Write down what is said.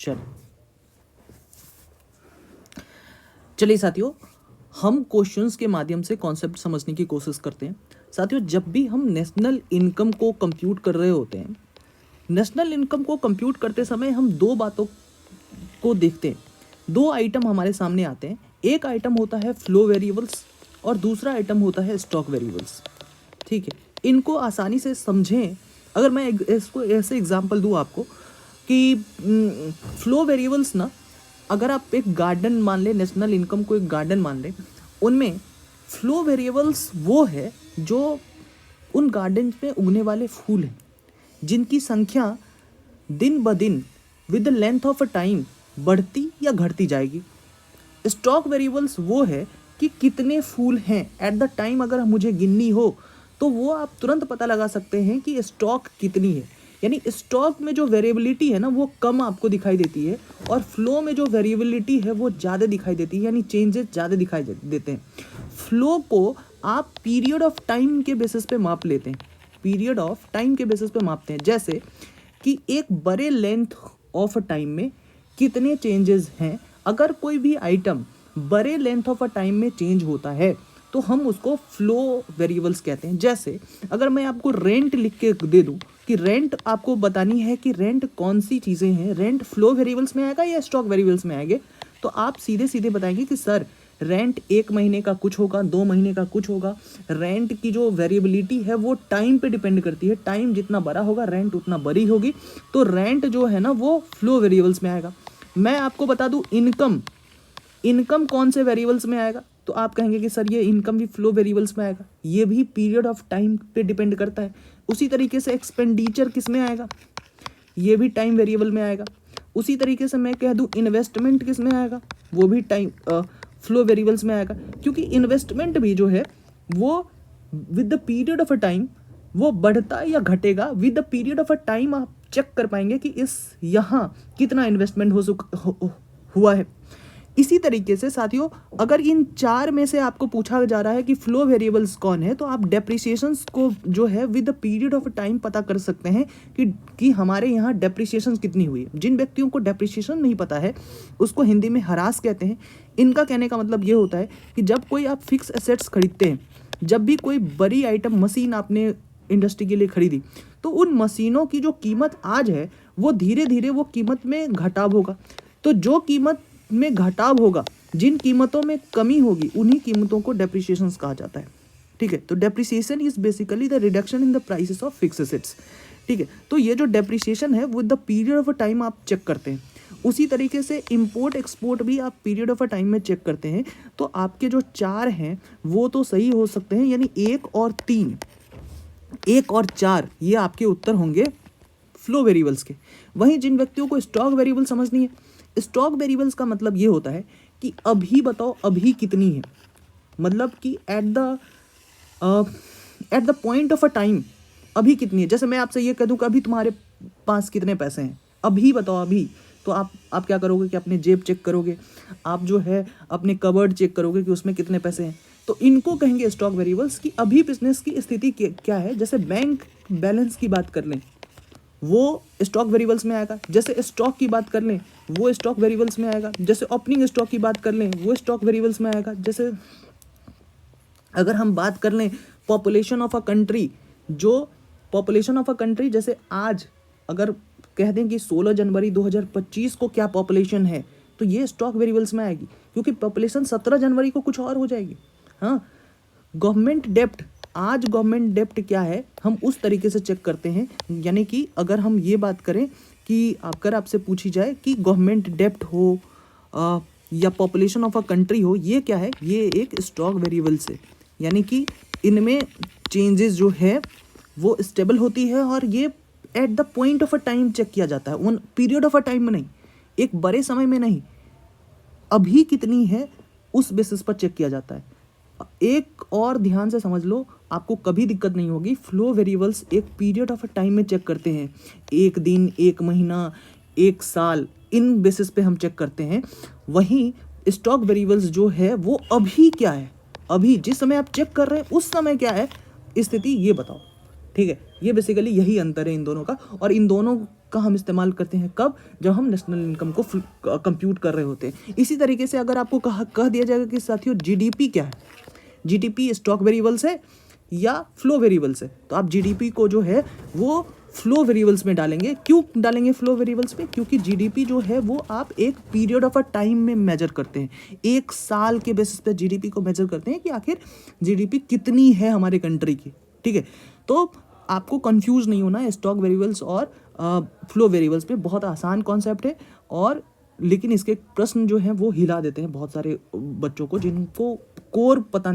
Question. चलिए साथियों, हम क्वेश्चंस के माध्यम से कॉन्सेप्ट समझने की कोशिश करते हैं। साथियों, जब भी हम नेशनल इनकम को कंप्यूट कर रहे होते हैं, नेशनल इनकम को कंप्यूट करते समय हम दो बातों को देखते हैं। दो आइटम हमारे सामने आते हैं। एक आइटम होता है फ्लो वेरिएबल्स और दूसरा आइटम होता है स्टॉक वेरिएबल्स। ठीक है, इनको आसानी से समझें। अगर मैं इसको ऐसे एग्जांपल दूं आपको कि फ्लो वेरिएबल्स ना, अगर आप एक गार्डन मान लें, नेशनल इनकम को एक गार्डन मान लें, उनमें फ्लो वेरिएबल्स वो है जो उन गार्डन में उगने वाले फूल हैं जिनकी संख्या दिन ब दिन with the length of a time बढ़ती या घटती जाएगी। स्टॉक वेरिएबल्स वो है कि कितने फूल हैं एट द टाइम। अगर मुझे गिननी हो तो वो आप तुरंत पता लगा सकते हैं कि स्टॉक कितनी है। यानी स्टॉक में जो वेरिएबिलिटी है ना, वो कम आपको दिखाई देती है और फ्लो में जो वेरिएबिलिटी है वो ज़्यादा दिखाई देती है, यानी चेंजेस ज़्यादा दिखाई देते हैं। फ्लो को आप पीरियड ऑफ टाइम के बेसिस पे माप लेते हैं, पीरियड ऑफ टाइम के बेसिस पे मापते हैं। जैसे कि एक बड़े लेंथ ऑफ टाइम में कितने चेंजेस हैं। अगर कोई भी आइटम बड़े लेंथ ऑफ अ टाइम में चेंज होता है तो हम उसको फ्लो वेरिएबल्स कहते हैं। जैसे अगर मैं आपको रेंट लिख के दे दूं कि रेंट आपको बतानी है कि रेंट कौन सी चीज़ें हैं, रेंट फ्लो वेरिएबल्स में आएगा या स्टॉक वेरिएबल्स में आएंगे, तो आप सीधे सीधे बताएंगे कि सर रेंट 1 महीने का कुछ होगा, 2 महीने का कुछ होगा। रेंट की जो वेरिएबिलिटी है वो टाइम पे डिपेंड करती है। टाइम जितना बड़ा होगा रेंट उतना बड़ी होगी, तो रेंट जो है ना वो फ्लो वेरिएबल्स में आएगा। मैं आपको बता दूं इनकम कौन से वेरिएबल्स में आएगा, तो आप कहेंगे कि सर ये इनकम भी फ्लो वेरिएबल्स में आएगा। ये भी पीरियड ऑफ टाइम पे डिपेंड करता है। उसी तरीके से एक्सपेंडिचर किस में आएगा, ये भी टाइम वेरिएबल में आएगा। उसी तरीके से मैं कह दूं इन्वेस्टमेंट किस में आएगा, वो भी टाइम फ्लो वेरिएबल्स में आएगा। क्योंकि इन्वेस्टमेंट भी जो है वो with the period of a time वो बढ़ता या घटेगा। With the period of a time आप चेक कर पाएंगे कि इस यहाँ कितना इन्वेस्टमेंट हुआ है। इसी तरीके से साथियों, अगर इन चार में से आपको पूछा जा रहा है कि फ्लो वेरिएबल्स कौन है, तो आप डेप्रिसिएशंस को जो है with the period of time पता कर सकते हैं कि हमारे यहाँ डेप्रिसिएशन कितनी हुई है। जिन व्यक्तियों को डेप्रिसिएशन नहीं पता है उसको हिंदी में हरास कहते हैं। इनका कहने का मतलब ये होता है कि जब कोई आप फिक्स एसेट्स खरीदते हैं, जब भी कोई बड़ी आइटम मशीन आपने इंडस्ट्री के लिए खरीदी, तो उन मशीनों की जो कीमत आज है वो धीरे धीरे वो कीमत में घटाव होगा। तो जो कीमत में घटाव होगा, जिन कीमतों में कमी होगी, उन्हीं कीमतों को डेप्रिसिएशन कहा जाता है। ठीक है, तो depreciation is basically the reduction in the prices of fixed assets. ठीक है, तो ये जो डेप्रिसिएशन है वो the period of a time आप चेक करते हैं। उसी तरीके से इंपोर्ट एक्सपोर्ट भी आप पीरियड ऑफ अ टाइम में चेक करते हैं। तो आपके जो चार हैं वो तो सही हो सकते हैं, यानी 1 और 3, 1 और 4 ये आपके उत्तर होंगे फ्लो वेरिएबल्स के। वहीं जिन व्यक्तियों को स्टॉक वेरिएबल समझनी है, स्टॉक वेरिएबल्स का मतलब ये होता है कि अभी बताओ अभी कितनी है, मतलब कि eight the point of a time अभी कितनी है। जैसे मैं आपसे ये कह दूं कि अभी तुम्हारे पास कितने पैसे हैं, अभी बताओ अभी, तो आप क्या करोगे कि अपने जेब चेक करोगे, आप जो है अपने कबर्ड चेक करोगे कि उसमें कितने पैसे हैं। तो इनको कहेंगे स्टॉक वेरिएबल्स कि अभी बिजनेस की स्थिति क्या है। जैसे बैंक बैलेंस की बात कर लें, वो स्टॉक वेरिएबल्स में आएगा। जैसे स्टॉक की बात कर लें, वो स्टॉक वेरिएबल्स में आएगा। जैसे ओपनिंग स्टॉक की बात कर लें, वो स्टॉक वेरिएबल्स में आएगा। जैसे अगर हम बात कर लें पॉपुलेशन ऑफ अ कंट्री, जो पॉपुलेशन ऑफ अ कंट्री, जैसे आज अगर कह दें कि 16 जनवरी 2025 को क्या पॉपुलेशन है, तो ये स्टॉक वेरिएबल्स में आएगी, क्योंकि पॉपुलेशन 17 जनवरी को कुछ और हो जाएगी। हाँ, गवर्नमेंट डेप्ट, आज गवर्नमेंट डेप्ट क्या है हम उस तरीके से चेक करते हैं। यानी कि अगर हम ये बात करें कि अगर आपसे पूछी जाए कि गवर्नमेंट डेप्ट हो या पॉपुलेशन ऑफ अ कंट्री हो, ये क्या है, ये एक स्टॉक वेरिएबल्स है। यानी कि इनमें चेंजेस जो है वो स्टेबल होती है और ये at the point of a time check किया जाता है, उन पीरियड ऑफ अ टाइम में नहीं, एक बड़े समय में नहीं, अभी कितनी है उस बेसिस पर चेक किया जाता है। एक और ध्यान से समझ लो, आपको कभी दिक्कत नहीं होगी। फ्लो वेरिएबल्स एक पीरियड ऑफ अ टाइम में चेक करते हैं, 1 दिन, 1 महीना, 1 साल, इन बेसिस पे हम चेक करते हैं। वहीं स्टॉक वेरिएबल्स जो है वो अभी क्या है, अभी जिस समय आप चेक कर रहे हैं उस समय क्या है स्थिति, ये बताओ। ठीक है, ये बेसिकली यही अंतर है इन दोनों का। और इन दोनों का हम इस्तेमाल करते हैं कब, जब हम नेशनल इनकम को कंप्यूट कर रहे होते हैं। इसी तरीके से अगर आपको कह दिया जाएगा कि साथियों जीडीपी क्या है, जीडीपी स्टॉक वेरिएबल्स है या फ्लो वेरिएबल्स है, तो आप जीडीपी को जो है वो फ्लो वेरिएबल्स में डालेंगे। क्यों डालेंगे फ्लो वेरिएबल्स में? क्योंकि जीडीपी जो है वो आप एक पीरियड ऑफ अ टाइम में मेजर करते हैं, एक साल के बेसिस पे जीडीपी को मेजर करते हैं कि आखिर जीडीपी कितनी है हमारे कंट्री की, ठीक है। तो आपको कंफ्यूज नहीं होना है स्टॉक वेरिएबल्स और फ्लो वेरिएबल्स पे, बहुत आसान कॉन्सेप्ट है। और लेकिन इसके प्रश्न जो हैं वो हिला देते हैं बहुत सारे बच्चों को जिनको कोर पता